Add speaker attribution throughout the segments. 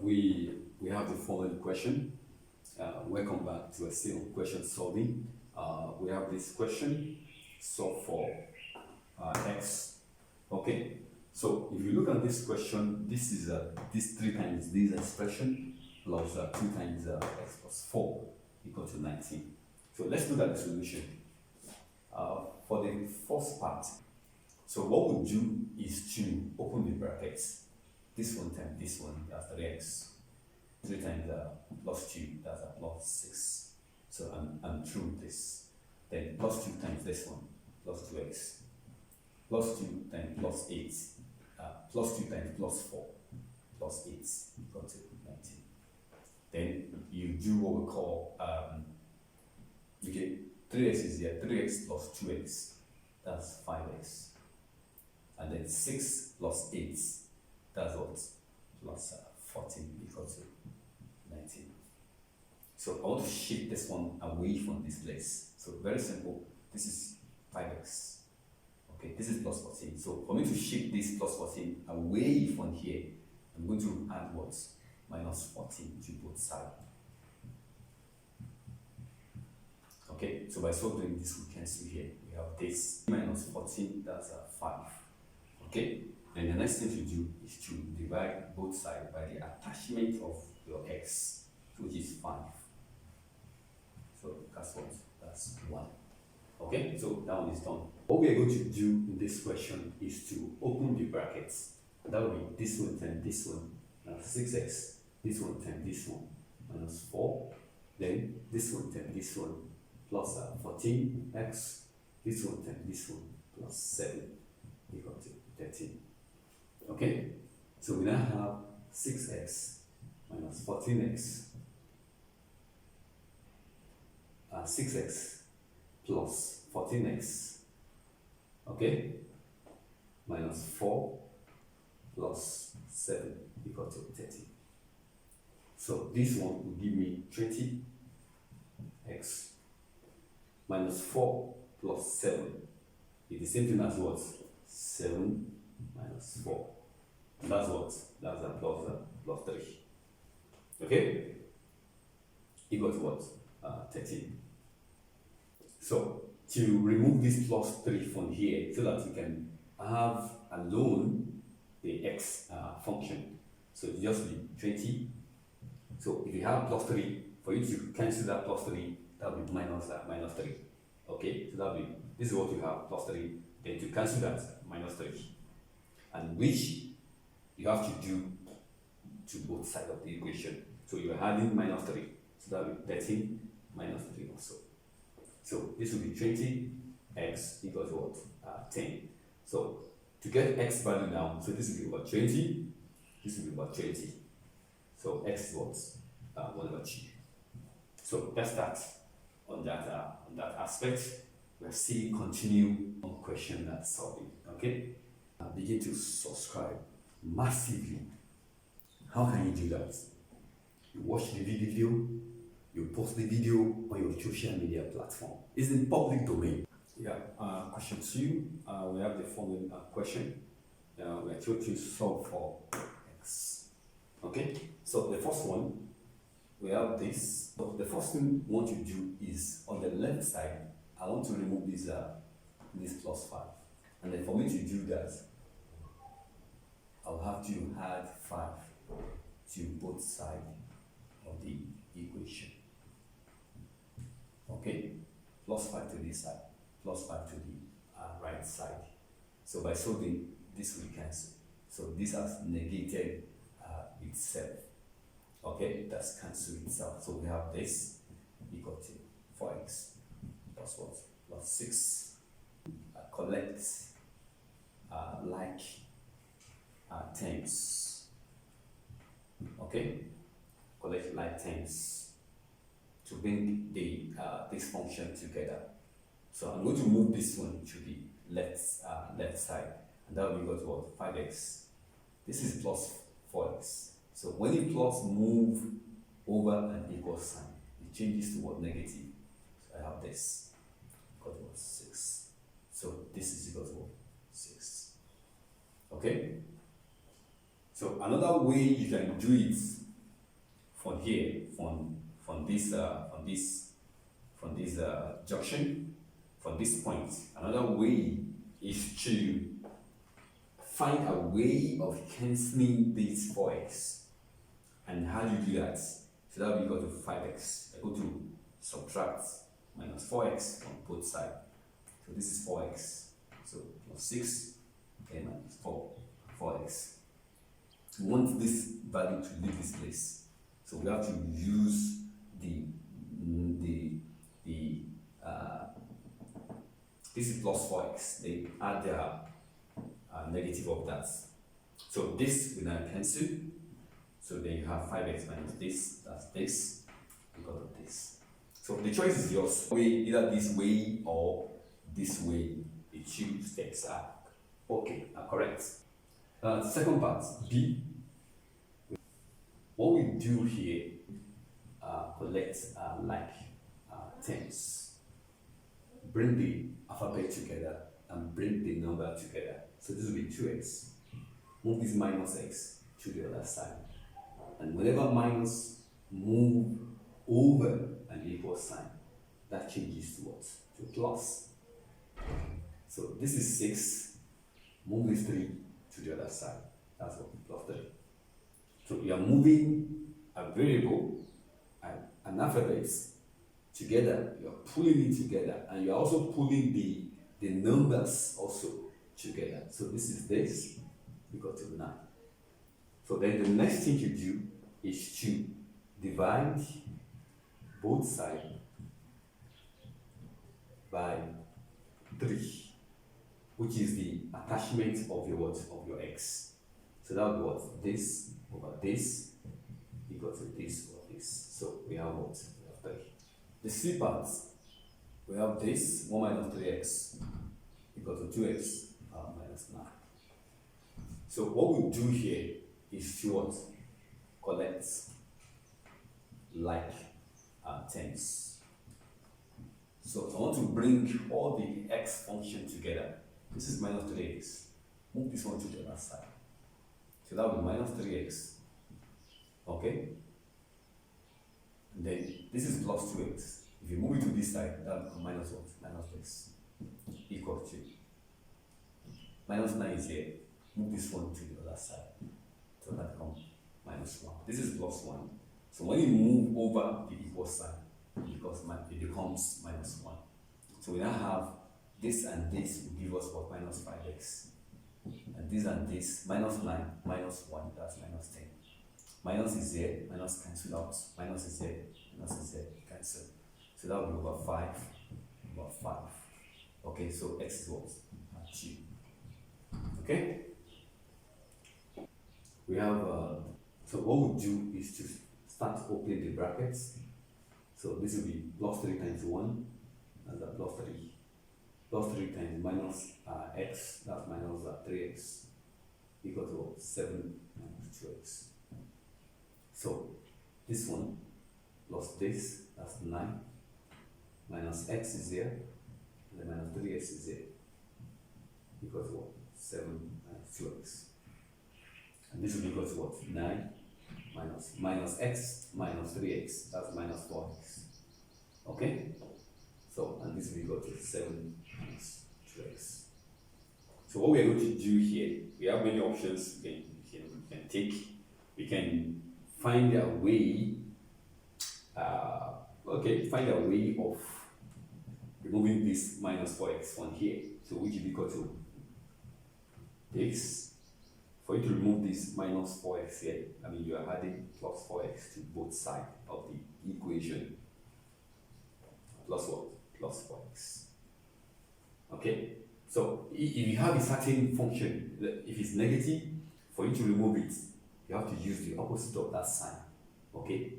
Speaker 1: we have the following question. Welcome back to a still question solving. We have this question: solve for x. Okay, so if you look at this question, this is this 3 times this expression plus 2 times x plus 4 equal to 19. So let's look at the solution. For the first part, so what we'll do is to open the brackets. This one times this one, that's 3x. 3 times plus 2, that's plus 6. So I'm through this. Then plus 2 times this one, plus 2x. Plus 2 times plus 8. Plus 2 times plus 4, plus 8 equal to 19. Then you do what we call, okay, 3x is here, 3x plus 2x, that's 5x. And then 6 plus 8, that's what? Plus 14 equal to 19. So I want to shift this one away from this place. So very simple, this is 5x. Okay, this is plus 14. So for me to shift this plus 14 away from here, I'm going to add what? Minus 14 to both sides. Okay, so by so doing this, we cancel here. We have this minus 14, that's 5. Okay, and the next thing to do is to divide both sides by the attachment of your x, which is 5. So that's what? That's 1. Okay, so that one is done. What we are going to do in this question is to open the brackets. That will be this one times this one, 6x. This one times this one, minus 4. Then this one times this one, plus 14x. This one times this one, plus 7 equal to 13. Okay, so we now have 6x minus 14x, 6x plus 14x, okay, minus 4 plus 7 equal to 13. So this one will give me 20x minus 4 plus 7 is the same thing as what? 7 minus 4. And that's what? That's a plus 3. Okay? Equal to what? 13. So to remove this plus 3 from here so that you can have alone the x function. So it just be 20. So if you have plus 3, for you to cancel that plus 3, that will be minus 3. Okay, so that will be, this is what you have, plus 3. Then to cancel that, minus 3. And which you have to do to both sides of the equation. So you're adding minus 3. So that will be 13 minus 3 also. So this will be 20x equals what? 10. So to get x value now, so this will be about 20, this will be about 20. So x is what? 1 over 2. So let's start on that aspect. We'll see continue on question solving. Okay? Begin to subscribe massively. How can you do that? You watch the video, you post the video on your social media platform. It's in public domain. Yeah, question 2, we have the following question. We are told to solve for x. Okay, so the first one, we have this. So the first thing we want to do is on the left side, I want to remove this plus 5. And then for me to do that, I'll have to add 5 to both sides of the equation. Okay, plus 5 to this side, plus 5 to the right side. So by solving, this will cancel. So this has negated itself. Okay, that's cancelled itself. So we have this equal to 4x plus what? Plus 6. Collect like terms. Okay, collect like terms to bring the this function together. So I'm going to move this one to the left side, and that will be equal to what? 5x. This is plus 4x. So when the plus move over an equal sign, it changes to what? Negative. So I have this equal to what? 6. So this is equal to what? 6. Okay? So another way you can do it from here, from this junction, from this point. Another way is to find a way of cancelling these 4x. And how do you do that? So that will be equal to 5x. I go to subtract minus 4x on both sides. So this is 4x. So plus 6 and minus 4x. We want this value to leave this place. So we have to use this is plus 4x. They add their negative of that. So this will now cancel. So then you have 5x minus this, that's this, because of this. So the choice is yours. Either this way or this way. The two steps are okay, are correct. Second part, B. What we do here, collect like terms. Bring the alphabet together and bring the number together. So this will be 2x. Move this minus x to the other side. And whenever minus move over an equal sign, that changes to what? To plus. So this is 6. Move this 3 to the other side. That's what, plus 3. So you are moving a variable and an alphabet together. You are pulling it together, and you are also pulling the numbers also together. So this is this equal to 9. So then the next thing you do is to divide both sides by 3, which is the attachment of your what? Of your x. So that would be what? This over this equal to this over this. So we have what? We have 3. The C parts, we have this 1 minus 3x equal to 2x minus 9. So what we do here is to what? Collect like terms. So I want to bring all the x function together. This is minus 3x. Move this one to the other side. So that will be minus 3x. Okay? And then this is plus 2x. If you move it to this side, that will become minus what? Minus x. Equal to. Minus 9 is here. Move this one to the other side. So that becomes minus 1. This is plus 1. So when you move over the equal sign, it becomes minus 1. So we now have this and this will give us what? Minus 5x. And this, minus 9, minus 1, that's minus 10. Minus is there, minus cancel out. Minus is there, cancel. So that will be over 5, over 5. Okay, so x is what? 2. Okay? We have, so what we do is to start opening the brackets. So this will be plus 3 times 1, and that's plus 3. Plus 3 times minus x, that's minus 3x, equal to 7 minus 2x. So this one plus this, that's 9, minus x is there, and then minus 3x is there, equal to what? 7 minus 2x. And this will be equal to what? 9 minus x minus 3x, that's minus 4x. Okay? So, and this will be equal to 7 minus 2x. So what we are going to do here, we have many options we can take. We can find a way, find a way of removing this minus 4x from here. So which is equal to this. For you to remove this minus 4x here, I mean you are adding plus 4x to both sides of the equation. Plus what? Plus 4x. Okay? So if you have a certain function, if it's negative, for you to remove it, you have to use the opposite of that sign. Okay?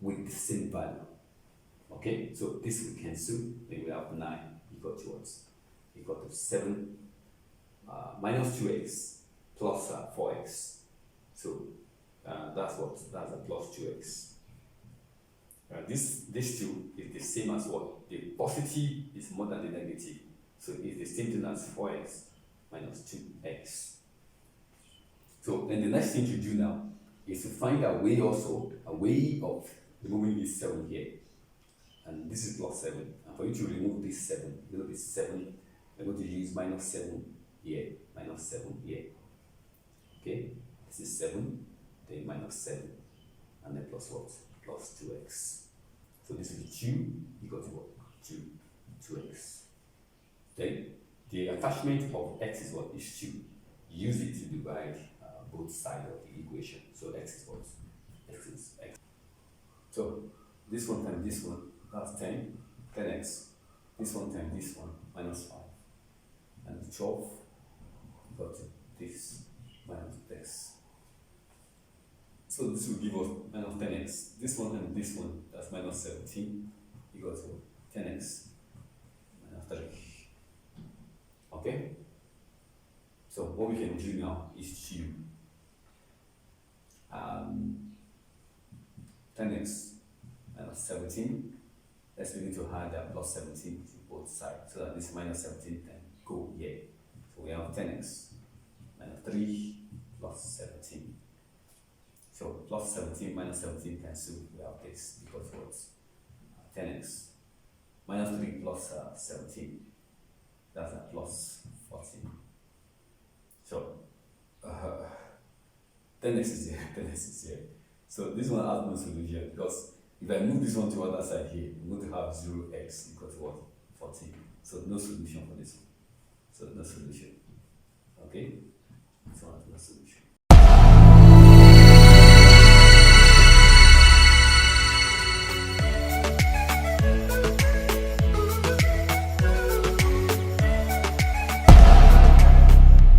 Speaker 1: With the same value. Okay? So this will cancel, then we have 9 equal to what? Equal to 7 minus 2x plus 4x. So that's what? That's a plus 2x. This 2 is the same as what? The positive is more than the negative. So it's the same thing as 4x minus 2x. So then the next thing to do now is to find a way of removing this 7 here. And this is plus 7. And for you to remove this 7, this 7, we're going to use minus 7 here, minus 7 here. Okay? This is 7, then minus 7, and then plus what? Plus 2x. So this is 2 equal to what? 2x. Then the attachment of x is what? Is 2. Use it to divide both sides of the equation. So x is what? X is x. So this one times this one, that's 10, 10x. This one times this one, minus 5. And 12 equal to this minus x. So this will give us minus 10x. This one and this one, that's minus 17 equal to 10x minus 3. Okay? So what we can do now is to 10x minus 17. Let's begin to add that plus 17 to both sides. So that this minus 17 can go here. So we have 10x minus 3 plus 17. So plus 17 minus 17 cancel. We have this because what? 10x minus 3 plus 17. That's a plus 14. So 10x is here, 10x is here. So this one has no solution because if I move this one to the other side here, I'm going to have 0x equal to what? 14. So no solution for this one. So no solution. Okay? This one has no solution.